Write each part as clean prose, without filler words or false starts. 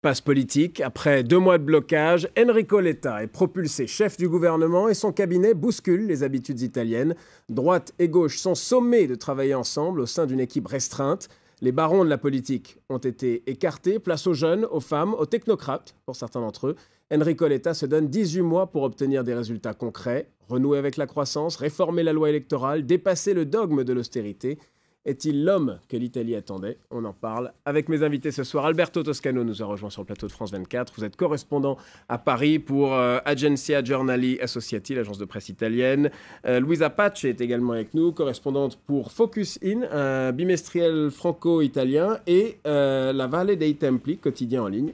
Passe politique, après 2 mois de blocage, Enrico Letta est propulsé chef du gouvernement et son cabinet bouscule les habitudes italiennes. Droite et gauche sont sommés de travailler ensemble au sein d'une équipe restreinte. Les barons de la politique ont été écartés, place aux jeunes, aux femmes, aux technocrates, pour certains d'entre eux. Enrico Letta se donne 18 mois pour obtenir des résultats concrets, renouer avec la croissance, réformer la loi électorale, dépasser le dogme de l'austérité. Est-il l'homme que l'Italie attendait? On en parle avec mes invités ce soir. Alberto Toscano nous a rejoint sur le plateau de France 24. Vous êtes correspondant à Paris pour Agenzia Giornali Associati, l'agence de presse italienne. Luisa Pace est également avec nous, correspondante pour Focus In, un bimestriel franco-italien, et La Valle dei Templi, quotidien en ligne,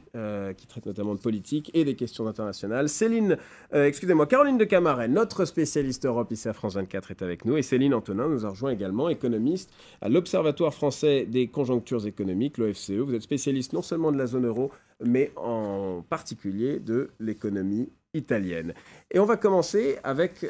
qui traite notamment de politique et des questions internationales. Caroline de Camaret, notre spécialiste Europe ici à France 24, est avec nous. Et Céline Antonin nous a rejoint également, économiste à l'Observatoire français des conjonctures économiques, l'OFCE. Vous êtes spécialiste non seulement de la zone euro, mais en particulier de l'économie italienne. Et on va commencer avec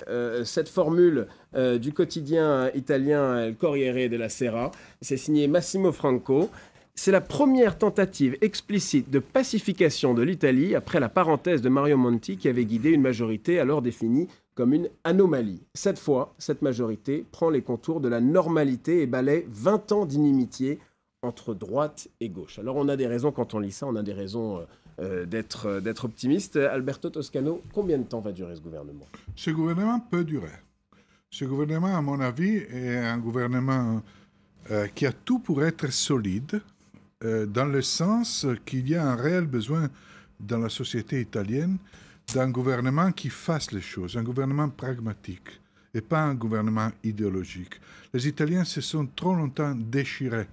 cette formule du quotidien italien El Corriere della Sera. C'est signé Massimo Franco. C'est la première tentative explicite de pacification de l'Italie après la parenthèse de Mario Monti qui avait guidé une majorité alors définie comme une anomalie. Cette fois, cette majorité prend les contours de la normalité et balaie 20 ans d'inimitié entre droite et gauche. Alors on a des raisons, quand on lit ça, on a des raisons d'être optimiste. Alberto Toscano, combien de temps va durer ce gouvernement? Ce gouvernement peut durer. Ce gouvernement, à mon avis, est un gouvernement qui a tout pour être solide, dans le sens qu'il y a un réel besoin dans la société italienne d'un gouvernement qui fasse les choses, un gouvernement pragmatique et pas un gouvernement idéologique. Les Italiens se sont trop longtemps déchirés,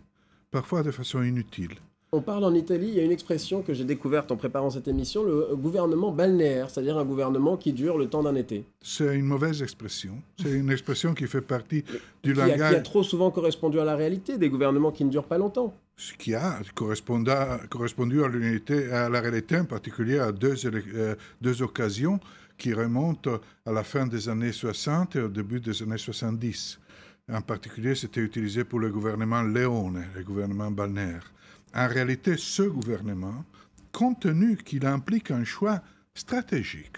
parfois de façon inutile. On parle en Italie, il y a une expression que j'ai découverte en préparant cette émission, le gouvernement balnéaire, c'est-à-dire un gouvernement qui dure le temps d'un été. C'est une mauvaise expression. C'est une expression qui fait partie du langage... Qui a trop souvent correspondu à la réalité, des gouvernements qui ne durent pas longtemps. Ce qui a correspondu à la réalité, en particulier à deux occasions qui remontent à la fin des années 60 et au début des années 70. En particulier, c'était utilisé pour le gouvernement Leone, le gouvernement balnéaire. En réalité, ce gouvernement, compte tenu qu'il implique un choix stratégique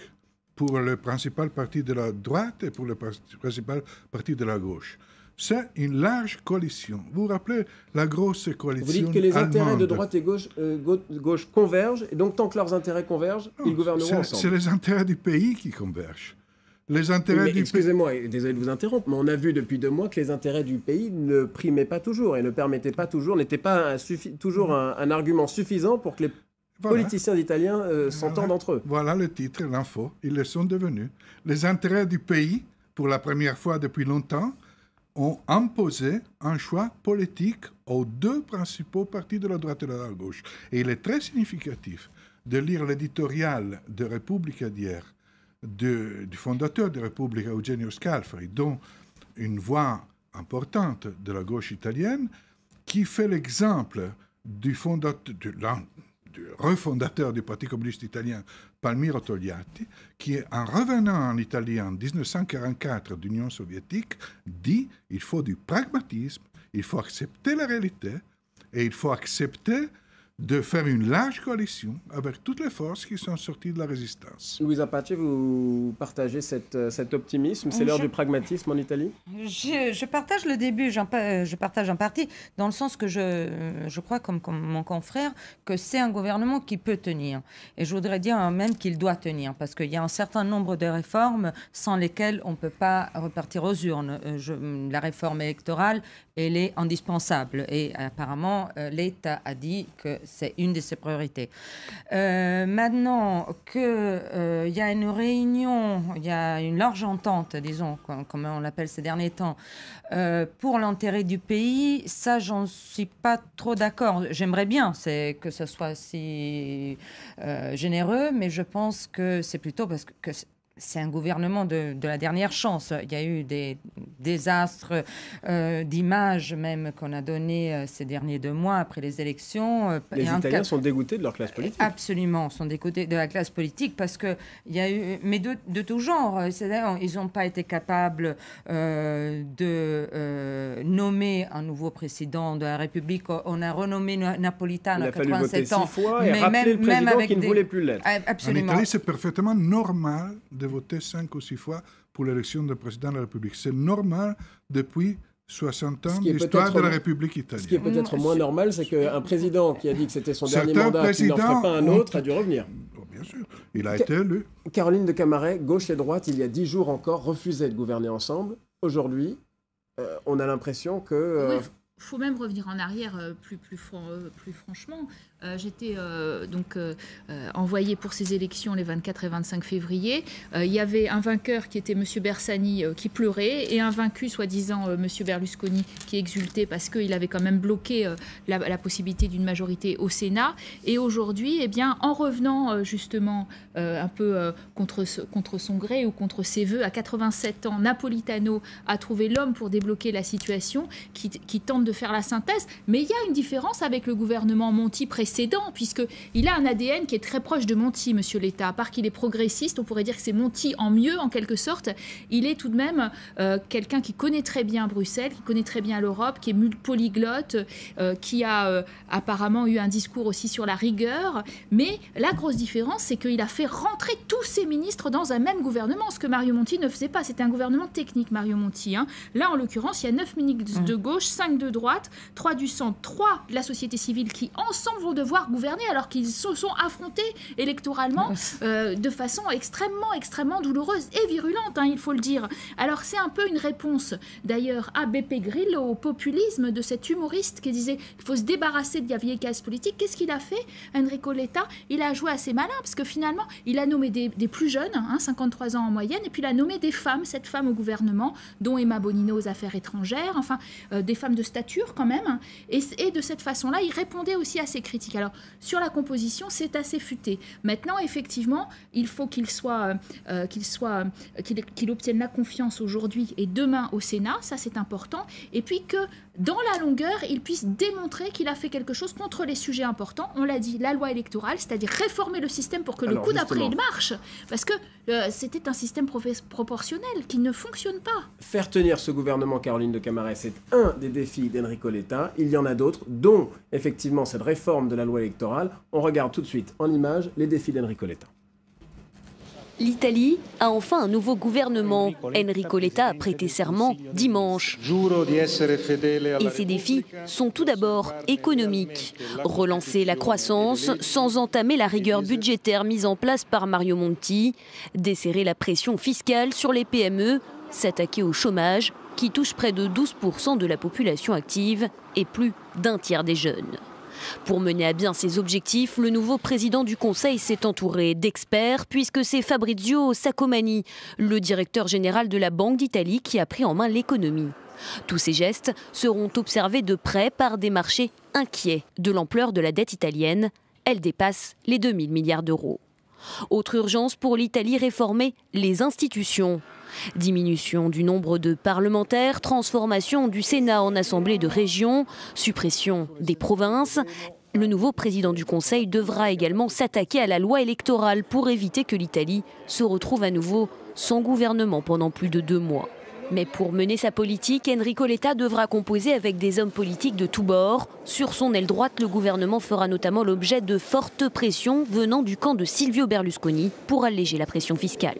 pour le principal parti de la droite et pour le principal parti de la gauche, c'est une large coalition. Vous vous rappelez la grosse coalition allemande? Vous dites que les intérêts de droite et gauche convergent, et donc tant que leurs intérêts convergent, ils gouverneront ensemble. C'est les intérêts du pays qui convergent. Les intérêts excusez-moi, désolé de vous interrompre, mais on a vu depuis 2 mois que les intérêts du pays ne primaient pas toujours et ne permettaient pas toujours, n'étaient pas toujours un argument suffisant pour que les politiciens italiens s'entendent entre eux. Voilà le titre, l'info. Ils le sont devenus. Les intérêts du pays, pour la première fois depuis longtemps, ont imposé un choix politique aux 2 principaux partis de la droite et de la gauche. Et il est très significatif de lire l'éditorial de Repubblica d'hier, du fondateur de Repubblica, Eugenio Scalfari, dont une voix importante de la gauche italienne, qui fait l'exemple du refondateur du Parti communiste italien, Palmiro Togliatti, qui, en revenant en Italie en 1944 d'Union soviétique, dit qu'il faut du pragmatisme, il faut accepter la réalité et il faut accepter de faire une large coalition avec toutes les forces qui sont sorties de la résistance. Luisa Pace, vous partagez cet optimisme? C'est l'heure du pragmatisme en Italie? Je partage le début, je partage en partie, dans le sens que je crois, comme mon confrère, que c'est un gouvernement qui peut tenir. Et je voudrais dire même qu'il doit tenir, parce qu'il y a un certain nombre de réformes sans lesquelles on ne peut pas repartir aux urnes. La réforme électorale, elle est indispensable. Et apparemment, l'État a dit que c'est une de ses priorités. Maintenant qu'il y a une réunion, il y a une large entente, disons, comme on l'appelle ces derniers temps, pour l'intérêt du pays, ça, j'en suis pas trop d'accord. J'aimerais bien que ce soit si généreux, mais je pense que c'est plutôt parce que c'est un gouvernement de la dernière chance. Il y a eu des désastres d'images même qu'on a donnés ces derniers 2 mois après les élections. Les Italiens sont dégoûtés de leur classe politique. Absolument, sont dégoûtés de la classe politique parce qu'il y a eu, mais de tout genre. C'est-à-dire, ils n'ont pas été capables de nommer un nouveau président de la République. On a renommé Napolitano à 87 ans. Il a fallu voter 6 fois et rappeler le président qui ne voulait plus l'être. Absolument. En Italie, c'est parfaitement normal de voter 5 ou 6 fois pour l'élection du président de la République. C'est normal depuis 60 ans d'histoire de la République italienne. Ce qui est peut-être moins normal, c'est qu'un président qui a dit que c'était son dernier mandat, qui n'en ferait pas un autre, a dû revenir. Bien sûr, il a été élu. Caroline de Camaret, gauche et droite, il y a 10 jours encore, refusaient de gouverner ensemble. Aujourd'hui, on a l'impression que... Oui, il faut même revenir en arrière plus franchement. J'étais envoyée pour ces élections les 24 et 25 février. Il y avait un vainqueur qui était M. Bersani qui pleurait et un vaincu, soi-disant M. Berlusconi, qui exultait parce qu'il avait quand même bloqué la possibilité d'une majorité au Sénat. Et aujourd'hui, eh bien, en revenant justement un peu contre son gré ou contre ses voeux, à 87 ans, Napolitano a trouvé l'homme pour débloquer la situation qui tente de faire la synthèse. Mais il y a une différence avec le gouvernement Monti précédent, puisqu'il a un ADN qui est très proche de Monti, monsieur l'État. À part qu'il est progressiste, on pourrait dire que c'est Monti en mieux, en quelque sorte. Il est tout de même quelqu'un qui connaît très bien Bruxelles, qui connaît très bien l'Europe, qui est polyglotte, qui a apparemment eu un discours aussi sur la rigueur. Mais la grosse différence, c'est qu'il a fait rentrer tous ses ministres dans un même gouvernement, ce que Mario Monti ne faisait pas. C'était un gouvernement technique, Mario Monti. Là, en l'occurrence, il y a 9 ministres de gauche, 5 de droite, 3 du centre, 3 de la société civile qui, ensemble, vont devoir gouverner alors qu'ils se sont affrontés électoralement de façon extrêmement douloureuse et virulente, il faut le dire. Alors c'est un peu une réponse d'ailleurs à Beppe Grillo, au populisme de cet humoriste qui disait qu'il faut se débarrasser de la vieille classe politique. Qu'est-ce qu'il a fait, Enrico Letta? Il a joué assez malin parce que finalement il a nommé des plus jeunes, 53 ans en moyenne, et puis il a nommé des femmes, 7 femmes au gouvernement, dont Emma Bonino aux affaires étrangères, enfin des femmes de stature quand même, et de cette façon-là il répondait aussi à ces critiques. Alors, sur la composition, c'est assez futé. Maintenant, effectivement, il faut qu'il obtienne la confiance aujourd'hui et demain au Sénat, ça c'est important, et puis que dans la longueur, il puisse démontrer qu'il a fait quelque chose contre les sujets importants. On l'a dit, la loi électorale, c'est-à-dire réformer le système pour que le coup d'après il marche, parce que c'était un système proportionnel qui ne fonctionne pas. Faire tenir ce gouvernement, Caroline de Camaret, c'est un des défis d'Enrico Letta. Il y en a d'autres, dont effectivement cette réforme de la loi électorale. On regarde tout de suite en images les défis d'Enrico Letta. L'Italie a enfin un nouveau gouvernement. Enrico Letta a prêté serment dimanche. Et ces défis sont tout d'abord économiques. Relancer la croissance sans entamer la rigueur budgétaire mise en place par Mario Monti. Desserrer la pression fiscale sur les PME. S'attaquer au chômage qui touche près de 12% de la population active et plus d'un tiers des jeunes. Pour mener à bien ses objectifs, le nouveau président du Conseil s'est entouré d'experts puisque c'est Fabrizio Saccomanni, le directeur général de la Banque d'Italie, qui a pris en main l'économie. Tous ces gestes seront observés de près par des marchés inquiets de l'ampleur de la dette italienne. Elle dépasse les 2 000 milliards d'euros. Autre urgence pour l'Italie, réformer les institutions. Diminution du nombre de parlementaires, transformation du Sénat en assemblée de région, suppression des provinces. Le nouveau président du Conseil devra également s'attaquer à la loi électorale pour éviter que l'Italie se retrouve à nouveau sans gouvernement pendant plus de 2 mois. Mais pour mener sa politique, Enrico Letta devra composer avec des hommes politiques de tous bords. Sur son aile droite, le gouvernement fera notamment l'objet de fortes pressions venant du camp de Silvio Berlusconi pour alléger la pression fiscale.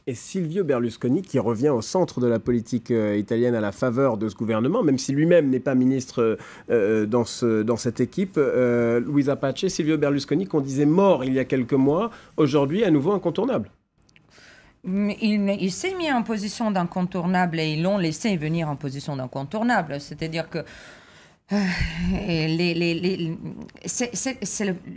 Et Silvio Berlusconi qui revient au centre de la politique italienne à la faveur de ce gouvernement, même si lui-même n'est pas ministre dans cette équipe. Luisa Pace, Silvio Berlusconi qu'on disait mort il y a quelques mois, aujourd'hui à nouveau incontournable. Il s'est mis en position d'incontournable et ils l'ont laissé venir en position d'incontournable. C'est-à-dire que C'est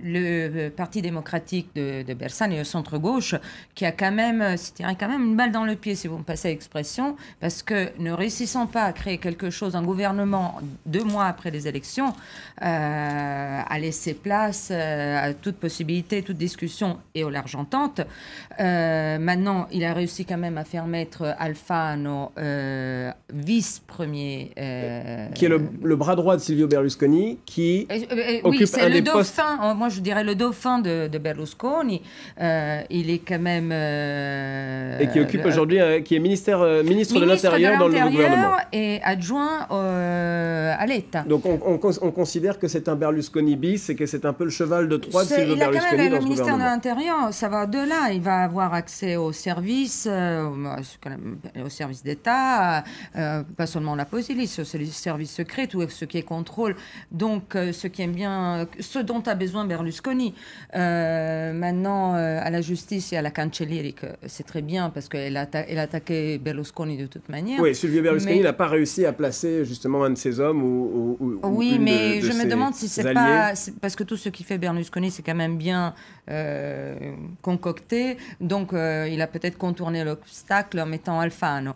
le Parti démocratique de Bersani, le centre-gauche, qui a quand même, une balle dans le pied, si vous me passez l'expression, parce que ne réussissant pas à créer quelque chose, un gouvernement 2 mois après les élections, à laisser place à toute possibilité, toute discussion et aux larges ententes. Maintenant, il a réussi quand même à faire mettre Alfano vice-premier. Qui est le bras droit de Silvio Berlusconi, qui occupe c'est un le des dauphin. postes... Moi, je dirais le dauphin de Berlusconi. Il est quand même... et qui occupe aujourd'hui, qui est ministre de l'Intérieur dans le nouveau gouvernement. Et adjoint à l'État. Donc on considère que c'est un Berlusconi bis et que c'est un peu le cheval de Troie de Silvio Berlusconi dans ce gouvernement. Le ministère de l'Intérieur, ça va de-là. Il va avoir accès aux services d'État, pas seulement la police, c'est les services secrets, tout ce qui est contrôle. Donc, ce dont a besoin Berlusconi. Maintenant, à la justice et à la Cancellieri, c'est très bien parce qu'elle a attaqué Berlusconi de toute manière. Oui, Silvio Berlusconi n'a pas réussi à placer justement un de ses hommes ou oui, mais je me demande si c'est pas... Parce que tout ce qui fait Berlusconi, c'est quand même bien concocté. Donc, il a peut-être contourné l'obstacle en mettant Alfano.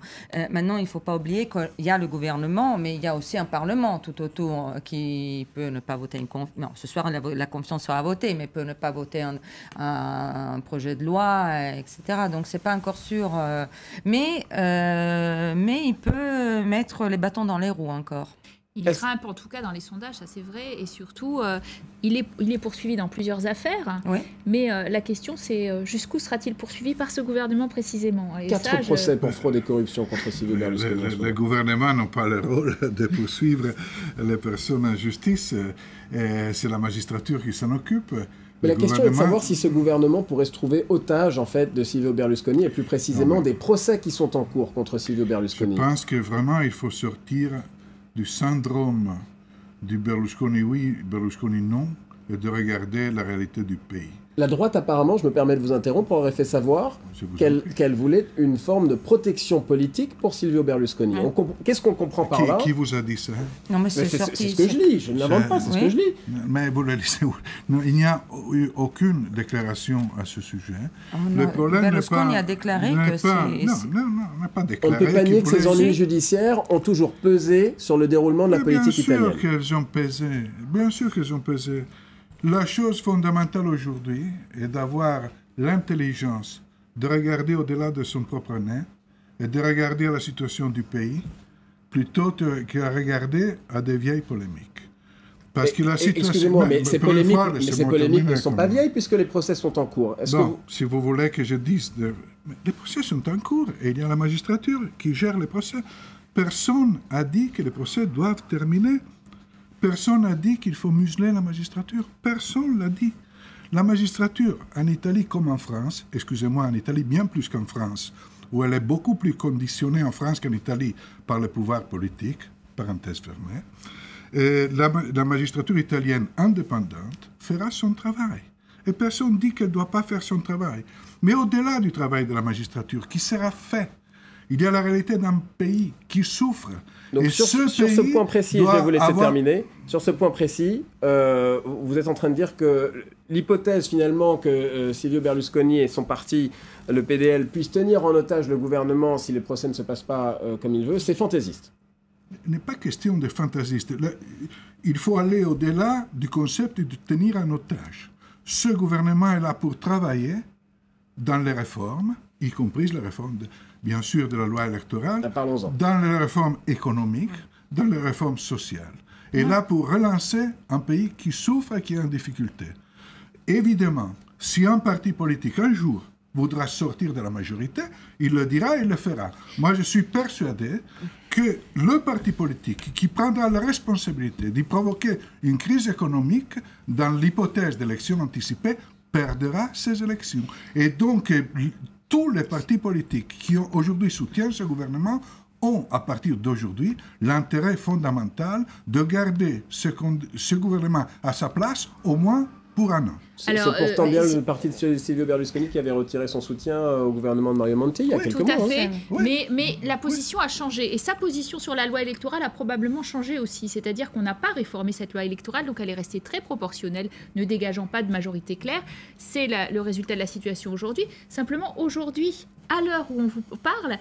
Maintenant, il ne faut pas oublier qu'il y a le gouvernement, mais il y a aussi un parlement tout autour qui peut ne pas voter une confiance. Non, ce soir, la confiance sera votée, mais peut ne pas voter un projet de loi, etc. Donc, c'est pas encore sûr. Mais il peut mettre les bâtons dans les roues encore. Il grimpe en tout cas dans les sondages, ça c'est vrai, et surtout il est poursuivi dans plusieurs affaires, oui. Mais la question c'est jusqu'où sera-t-il poursuivi par ce gouvernement précisément? Et 4 procès pour fraude et corruption contre Silvio Berlusconi. Les gouvernements n'ont pas le rôle de poursuivre les personnes en justice, c'est la magistrature qui s'en occupe. Mais la question est de savoir si ce gouvernement pourrait se trouver otage en fait de Silvio Berlusconi et plus précisément des procès qui sont en cours contre Silvio Berlusconi. Je pense que vraiment il faut sortir du syndrome du Berlusconi oui, Berlusconi non, et de regarder la réalité du pays. La droite, apparemment, je me permets de vous interrompre, aurait fait savoir qu'elle voulait une forme de protection politique pour Silvio Berlusconi. Qu'est-ce qu'on comprend par là? Qui vous a dit ça? Non, mais c'est ce que je lis, je ne l'invente pas, c'est ce que je lis. Mais vous le lisez où? Non, il n'y a eu aucune déclaration à ce sujet. Le problème Berlusconi a déclaré que c'est... Non, n'a pas déclaré. On ne peut pas nier que ces ennuis judiciaires ont toujours pesé sur le déroulement de la politique italienne. Bien sûr qu'elles ont pesé. La chose fondamentale aujourd'hui est d'avoir l'intelligence de regarder au-delà de son propre nez et de regarder la situation du pays plutôt qu'à regarder à des vieilles polémiques. Parce que la situation... Excusez-moi, mais ces polémiques ne sont pas vieilles puisque les procès sont en cours. Si vous voulez que je dise... Les procès sont en cours et il y a la magistrature qui gère les procès. Personne n'a dit que les procès doivent terminer. Personne n'a dit qu'il faut museler la magistrature. Personne l'a dit. La magistrature, en Italie comme en France, excusez-moi, en Italie bien plus qu'en France, où elle est beaucoup plus conditionnée en France qu'en Italie par le pouvoir politique, parenthèse fermée, la magistrature italienne indépendante fera son travail. Et personne ne dit qu'elle ne doit pas faire son travail. Mais au-delà du travail de la magistrature, qui sera fait, il y a la réalité d'un pays qui souffre. Donc et sur ce point précis, je vais vous laisser terminer. Sur ce point précis, vous êtes en train de dire que l'hypothèse finalement que Silvio Berlusconi et son parti, le PDL, puissent tenir en otage le gouvernement si les procès ne se passent pas comme il veut, c'est fantaisiste. Il n'est pas question de fantaisiste. Il faut aller au-delà du concept de tenir en otage. Ce gouvernement est là pour travailler dans les réformes, y compris la réforme, bien sûr, de la loi électorale, dans les réformes économiques, dans les réformes sociales. Et là pour relancer un pays qui souffre et qui est en difficulté. Évidemment, si un parti politique un jour voudra sortir de la majorité, il le dira et il le fera. Moi, je suis persuadé que le parti politique qui prendra la responsabilité d'y provoquer une crise économique dans l'hypothèse d'élections anticipées perdra ces élections. Et donc, tous les partis politiques qui aujourd'hui soutiennent ce gouvernement ont, à partir d'aujourd'hui, l'intérêt fondamental de garder ce gouvernement à sa place, au moins pour un an. C'est pourtant bien le parti de Silvio Berlusconi qui avait retiré son soutien au gouvernement de Mario Monti il y a quelques mois. Tout à fait. Oui. Mais la position a changé. Et sa position sur la loi électorale a probablement changé aussi. C'est-à-dire qu'on n'a pas réformé cette loi électorale, donc elle est restée très proportionnelle, ne dégageant pas de majorité claire. C'est le résultat de la situation aujourd'hui. Simplement, aujourd'hui, à l'heure où on vous parle,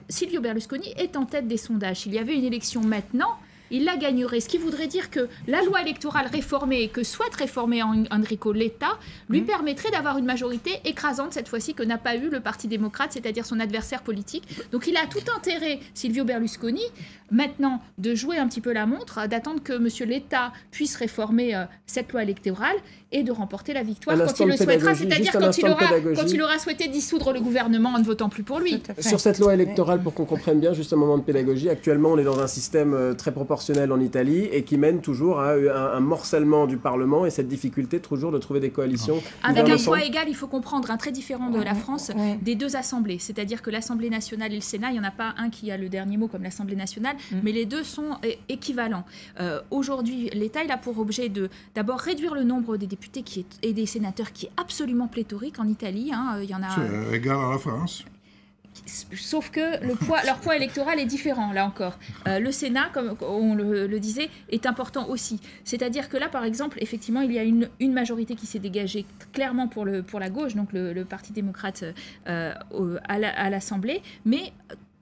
Silvio Berlusconi est en tête des sondages. S'il y avait une élection maintenant, il la gagnerait. Ce qui voudrait dire que la loi électorale réformée, que souhaite réformer Enrico Letta, lui permettrait d'avoir une majorité écrasante cette fois-ci que n'a pas eu le Parti démocrate, c'est-à-dire son adversaire politique. Donc il a tout intérêt, Silvio Berlusconi, maintenant de jouer un petit peu la montre, d'attendre que M. Letta puisse réformer cette loi électorale et de remporter la victoire quand il le souhaitera, c'est-à-dire quand il aura souhaité dissoudre le gouvernement en ne votant plus pour lui. Sur cette loi électorale, pour qu'on comprenne bien, juste un moment de pédagogie, actuellement on est dans un système très proportionnel en Italie et qui mène toujours à un morcellement du Parlement et cette difficulté toujours de trouver des coalitions. Avec un poids égal, il faut comprendre, très différent de la France, des deux assemblées. C'est-à-dire que l'Assemblée nationale et le Sénat, il n'y en a pas un qui a le dernier mot comme l'Assemblée nationale, mais les deux sont équivalents. Aujourd'hui, l'État il a pour objet d'abord réduire le nombre des députés et des sénateurs qui est absolument pléthorique en Italie. Il y en a... C'est égal à la France. Sauf que leur poids électoral est différent, là encore. Le Sénat, comme on le disait, est important aussi. C'est-à-dire que là, par exemple, effectivement, il y a une majorité qui s'est dégagée clairement pour la gauche, donc le Parti démocrate à l'Assemblée, mais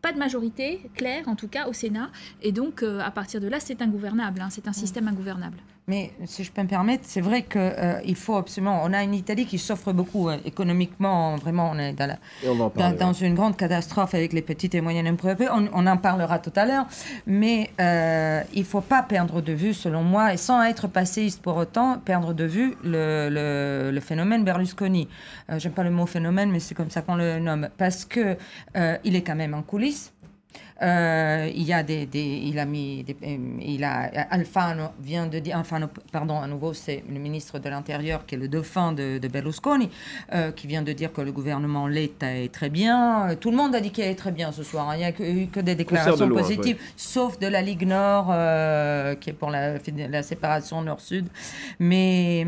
pas de majorité claire, en tout cas, au Sénat. Et donc, à partir de là, c'est ingouvernable. C'est un système ingouvernable. Mais si je peux me permettre, c'est vrai qu'il faut absolument... On a une Italie qui souffre beaucoup économiquement. Vraiment, on est dans une grande catastrophe avec les petites et moyennes entreprises. On en parlera tout à l'heure. Mais il ne faut pas perdre de vue, selon moi, et sans être passéiste pour autant, perdre de vue le phénomène Berlusconi. J'aime pas le mot phénomène, mais c'est comme ça qu'on le nomme. Parce qu'il est quand même en coulisses. Alfano vient de dire, à nouveau c'est le ministre de l'Intérieur qui est le dauphin de Berlusconi, qui vient de dire que le gouvernement Letta est très bien. Tout le monde a dit qu'il est très bien ce soir. Il n'y a eu que des déclarations positives, sauf de la Ligue Nord qui est pour la séparation Nord-Sud. Mais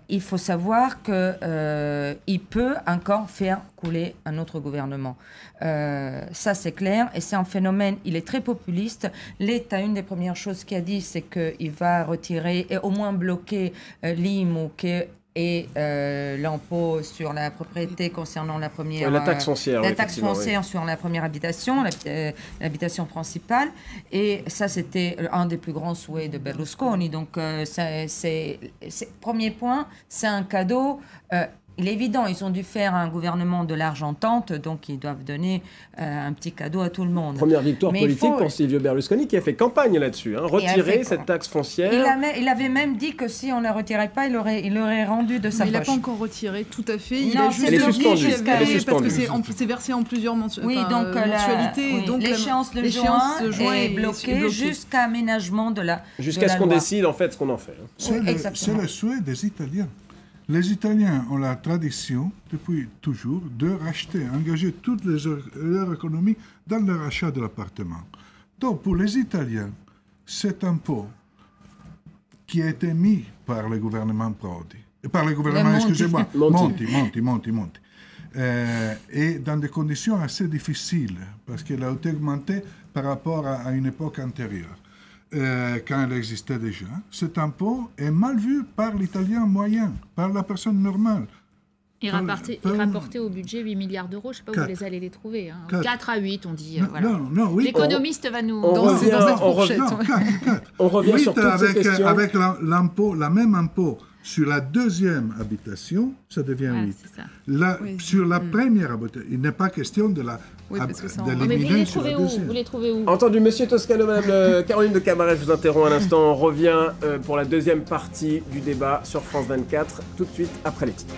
il faut savoir qu'il peut encore faire couler un autre gouvernement. Ça c'est clair et c'est un phénomène, il est très populiste. L'État, une des premières choses qu'il a dit, c'est qu'il va retirer et au moins bloquer l'IMU et l'impôt sur la propriété concernant la première... la taxe foncière. La taxe foncière sur la première habitation, l'habitation principale. Et ça, c'était un des plus grands souhaits de Berlusconi. Donc, premier point, c'est un cadeau... il est évident, ils ont dû faire un gouvernement de large entente, donc ils doivent donner un petit cadeau à tout le monde. Première victoire politique pour Silvio Berlusconi qui a fait campagne là-dessus, retirer cette taxe foncière. Il avait même dit que si on ne la retirait pas, il l'aurait rendu de sa poche. Il n'a pas encore retiré tout à fait. Il a juste suspendu. Parce que c'est versé en plusieurs mensualités. Oui, donc l'échéance de juin est bloquée jusqu'à aménagement de la Jusqu'à ce qu'on décide en fait ce qu'on en fait. C'est le souhait des Italiens. Les Italiens ont la tradition, depuis toujours, de racheter, engager toute leur économie dans le rachat de l'appartement. Donc, pour les Italiens, cet impôt qui a été mis par le gouvernement Prodi, par le gouvernement, excusez-moi, Monti, et dans des conditions assez difficiles, parce qu'il a été augmenté par rapport à une époque antérieure. Quand elle existait déjà, cet impôt est mal vu par l'Italien moyen, par la personne normale. Il rapportait au budget 8 milliards d'euros, je ne sais pas où vous allez les trouver. 4 à 8, on dit. Non, oui. L'économiste va nous... On revient sur toutes ces questions. Avec l'impôt, la même impôt sur la deuxième habitation, ça devient 8. Sur la première habitation, il n'est pas question de la... Mais vous les trouvez où? Entendu, Monsieur Toscano, Madame Caroline de Camaret, je vous interromps un instant. On revient pour la deuxième partie du débat sur France 24, tout de suite après les titres.